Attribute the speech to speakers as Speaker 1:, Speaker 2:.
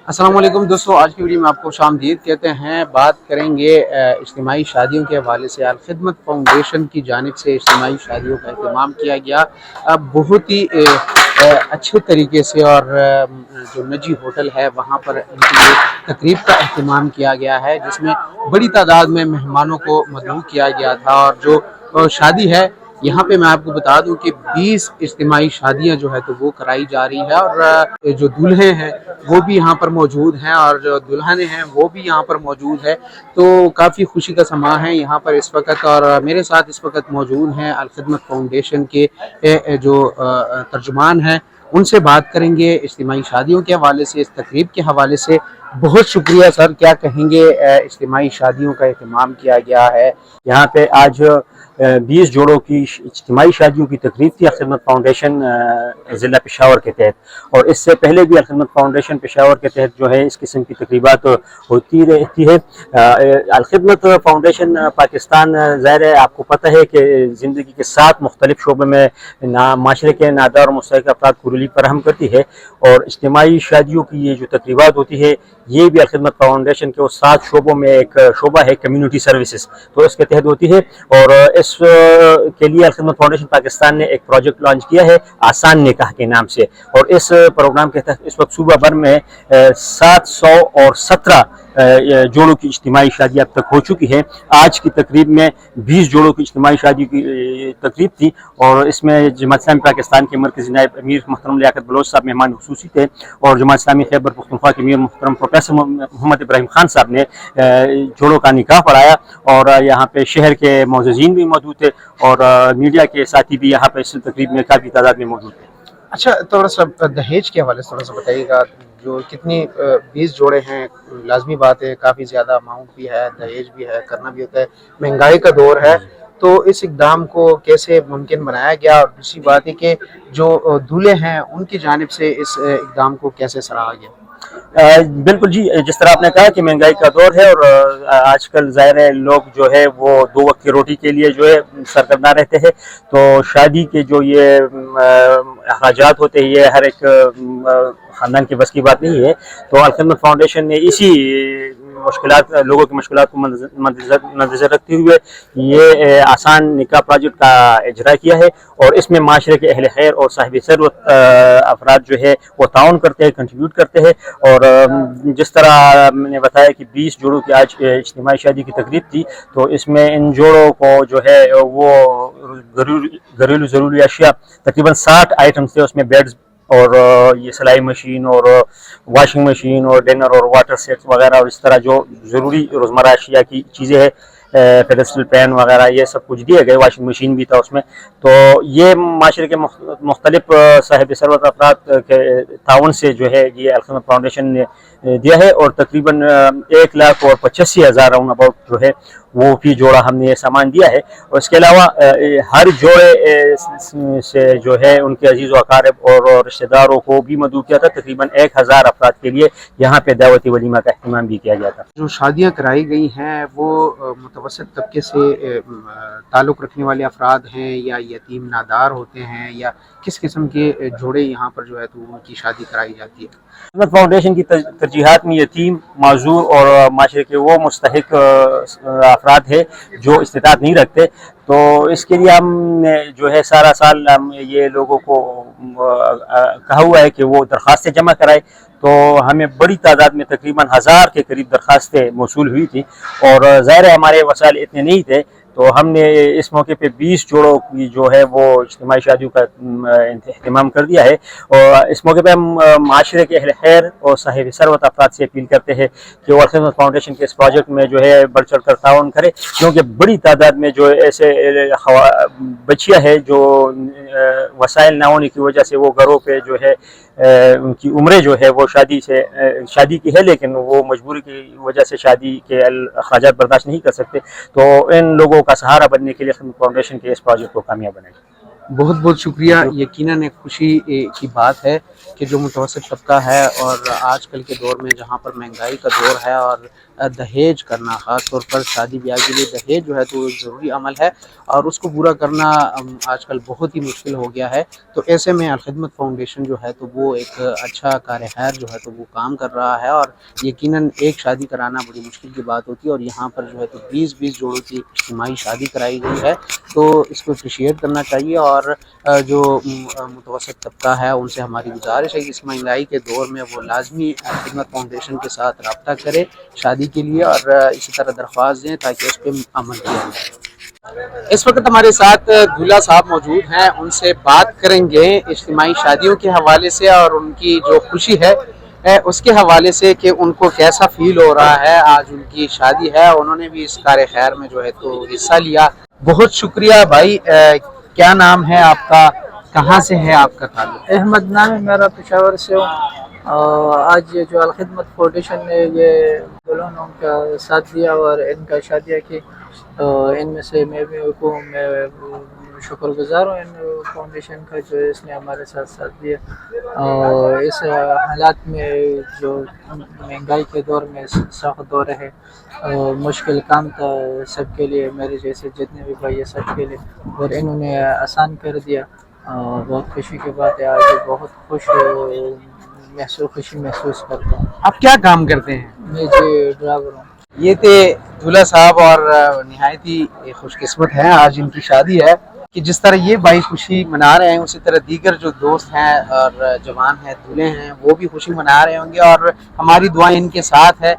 Speaker 1: अस्सलाम वालेकुम दोस्तों, आज की वीडियो में आपको खुशामदीद कहते हैं। बात करेंगे इज्तिमाई शादियों के हवाले से। अल खिदमत फाउंडेशन की जानिब से इज्तिमाई शादियों का अहतमाम किया गया बहुत ही अच्छे तरीके से। और जो नजी होटल है वहाँ पर इनकी तकरीब का अहतमाम किया गया है, जिसमें बड़ी तादाद में मेहमानों को मदऊ किया गया था। और जो शादी है यहाँ पे मैं आपको बता दूं कि 20 इज्तिमाई शादियाँ जो है तो वो कराई जा रही है। और जो दूल्हे हैं वो भी यहाँ पर मौजूद हैं और जो दुल्हने हैं वो भी यहाँ पर मौजूद है। तो काफ़ी खुशी का समा है यहाँ पर इस वक्त। और मेरे साथ इस वक्त मौजूद हैं अल खिदमत फाउंडेशन के जो तर्जुमान हैं, उनसे बात करेंगे इज्तिमाई शादियों के हवाले से, इस तकरीब के हवाले से। बहुत शुक्रिया सर, क्या कहेंगे? इज्तिमाई शादियों का अहतमाम किया गया है
Speaker 2: यहाँ पे आज 20 जोड़ों की इज्तिमाई शादियों की तकरीब थी अल खिदमत फाउंडेशन ज़िला पेशावर के तहत। और इससे पहले भी अल खिदमत फाउंडेशन पेशावर के तहत जो है इस किस्म की तकरीबात होती रहती है। अल खिदमत फाउंडेशन पाकिस्तान, ज़ाहिर है आपको पता है कि ज़िंदगी के 7 मुख्तलिफ शोबे में माशरे के नादार और मुस्तहिक अफराद को रिलीफ फराहम करती है। और इज्तिमाई शादियों की ये जो तकरीबात होती है ये भी अल खिदमत फाउंडेशन के 7 शोबों में एक शोबा है कम्युनिटी सर्विसेज, तो इसके तहत होती है। और इस के लिए अल खिदमत फाउंडेशन पाकिस्तान ने एक प्रोजेक्ट लॉन्च किया है आसान निकाह के नाम से। और इस प्रोग्राम के तहत इस वक्त सूबा भर में 717 जोड़ों की इज्तिमाई शादी अब तक हो चुकी है। आज की तकरीब में 20 जोड़ों की इज्तिमाई शादी की तकरीब थी। और इसमें जमात इस्लामी पाकिस्तान के मरकज़ी नायब अमीर मोहतरम लियाकत बलोच साहब मेहमान खुसूसी थे। और जमात इस्लामी खैबर पख्तूनख्वा के अमीर मोहतरम प्रोफेसर मोहम्मद इब्राहिम खान साहब ने जोड़ों का निकाह पढ़ाया। और यहाँ पे शहर के मोअज़्ज़िज़ीन भी मौजूद थे और मीडिया के साथी भी यहाँ पे इस तकरीब में काफ़ी तादाद में मौजूद थे।
Speaker 1: अच्छा, थोड़ा सा दहेज के हवाले से थोड़ा सा बताइएगा। जो कितनी 20 जोड़े हैं, लाजमी बात है काफ़ी ज़्यादा अमाउंट भी है, दहेज भी है, करना भी होता है, महंगाई का दौर है। तो इस इक़दाम को कैसे मुमकिन बनाया गया? और दूसरी बात है कि जो दूल्हे हैं उनकी जानिब से इस इक़दाम को कैसे सराहा गया?
Speaker 2: बिल्कुल जी, जिस तरह आपने कहा कि महंगाई का दौर है और आजकल ज़ाहिर है लोग जो है वो 2 वक्त की रोटी के लिए जो है सरगर्दा रहते हैं। तो शादी के जो ये अखराजात होते हैं ये हर एक ख़ानदान की बस की बात नहीं है। तो अल खिदमत फाउंडेशन ने इसी मुश्किलात, लोगों की मुश्किलात को मद्देनज़र रखते हुए ये आसान निकाह प्रोजेक्ट का इजरा किया है। और इसमें माशरे के अहले खैर और साहिब सरवत अफराद जो है वो ताउन करते हैं, कंट्रीब्यूट करते हैं। और जिस तरह मैंने बताया कि 20 जोड़ों की आज इज्तिमाई शादी की तकरीब थी, तो इसमें इन जोड़ों को जो है वो घरेलू ज़रूरी अशिया तकरीबन 60 आइटम्स थे। उसमें बेड्स और ये सिलाई मशीन और वॉशिंग मशीन और डिनर और वाटर सेट्स वगैरह और इस तरह जो ज़रूरी रोज़मर्रा अशिया की चीज़ें हैं, पेडेस्टल पैन वगैरह ये सब कुछ दिए गए। वॉशिंग मशीन भी था उसमें। तो ये माशरे के मुख्तलिफ साहिब सरवत अफराद के ताउन से जो है ये अल खिदमत फाउंडेशन ने दिया है। और तकरीबन 1,85,000 राउंड अबाउट जो है वो भी जोड़ा हमने ये सामान दिया है। और इसके अलावा हर जोड़े से जो है उनके अजीज़ व अकारिब और रिश्तेदारों को भी मदऊ किया था। तकरीबन 1,000 अफराद के लिए यहाँ पे दावती वलीमा का अहतमाम भी किया गया था।
Speaker 1: जो शादियाँ कराई गई हैं वो मुतवस्सित तबके से ताल्लुक़ रखने वाले अफराद हैं या यतीम नादार होते हैं, या किस किस्म के जोड़े यहाँ पर जो है तो उनकी शादी कराई जाती है?
Speaker 2: खिदमत फाउंडेशन की तरजीहात में यतीम, माजूर और माशरे के वो मुस्तहिक अफराद है जो इस्तिताअत नहीं रखते। तो इसके लिए हमने जो है सारा साल हम ये लोगों को कहा हुआ है कि वो दरख्वास्तें जमा कराए। तो हमें बड़ी तादाद में तकरीबन 1000 के करीब दरख्वास्तें मौसूल हुई थी। और ज़ाहिर है हमारे वसाइल इतने नहीं थे, तो हमने इस मौके पे 20 जोड़ों की जो है वो इज्तिमाई शादियों का अहतमाम कर दिया है। और इस मौके पे हम माशरे के अहले खैर और साहिब सरवत अफराद से अपील करते हैं कि वो अल खिदमत फाउंडेशन के इस प्रोजेक्ट में जो है बढ़ चढ़ कर ताउन करे, क्योंकि बड़ी तादाद में जो ऐसे बच्चियाँ है जो वसाइल ना होने की वजह से वो घरों पे जो है उनकी उम्रें जो है वो शादी की है, लेकिन वो मजबूरी की वजह से शादी के अखराजात बर्दाश्त नहीं कर सकते। तो इन लोगों का सहारा बनने के लिए खिदमत फाउंडेशन के इस प्रोजेक्ट को कामयाब बनाएगी।
Speaker 1: बहुत बहुत शुक्रिया। यकीनन एक खुशी की बात है कि जो मुतवसत तबका है और आजकल के दौर में जहाँ पर महंगाई का दौर है और दहेज करना, ख़ास तौर पर शादी ब्याह के लिए दहेज जो है तो एक ज़रूरी अमल है और उसको पूरा करना आजकल बहुत ही मुश्किल हो गया है। तो ऐसे में अल-खिदमत फाउंडेशन जो है तो वो एक अच्छा कार्य खैर जो है तो वो काम कर रहा है और यकीनन एक शादी कराना बड़ी मुश्किल की बात होती है और यहाँ पर जो है तो 20-20 जोड़ों की इज्तिमाई शादी कराई गई है। तो इसको अप्रिशिएट करना चाहिए और जो मुतवसत तबका है उनसे हमारी गुजारिश है कि इस महंगाई के दौर में वो लाजमी खिदमत फाउंडेशन के साथ रब्ता करे शादी के लिए और इसी तरह दरख्वास्त दें ताकि उस पर अमल किया जाए। इस वक्त हमारे साथ दूल्हा साहब मौजूद हैं, उनसे बात करेंगे इज्तिमाई शादियों के हवाले से और उनकी जो खुशी है उसके हवाले से कि उनको कैसा फील हो रहा है। आज उनकी शादी है, उन्होंने भी इस कार्य खैर में जो है तो हिस्सा लिया। बहुत शुक्रिया भाई। क्या नाम है आपका, कहाँ से है आपका ताल्लुक?
Speaker 3: अहमद नाम है मेरा, पेशावर से हूँ। आज जो अल-खिदमत फाउंडेशन ने ये दुल्हनों का साथ दिया और इनका शादियाँ की, इनमें से मैं भी मैं शुक्रगुजार हूँ इन फाउंडेशन का जो इसने हमारे साथ साथ दिया। और इस हालात में जो महंगाई के दौर में सख्त दौर है, मुश्किल काम था सबके लिए, मेरे जैसे जितने भी भाई है सबके लिए, और इन्होंने आसान कर दिया। बहुत खुशी की बात है, आज बहुत खुशी महसूस करता हूँ।
Speaker 1: आप क्या काम करते हैं?
Speaker 3: मैं जी ड्राइवर हूँ।
Speaker 1: ये थे दूल्हा साहब और निहायत ही खुशकिस्मत हैं, आज इनकी शादी है कि जिस तरह ये भाई खुशी मना रहे हैं उसी तरह दीगर जो दोस्त हैं और जवान हैं, दूल्हे हैं, वो भी खुशी मना रहे होंगे और हमारी दुआएं इनके साथ है।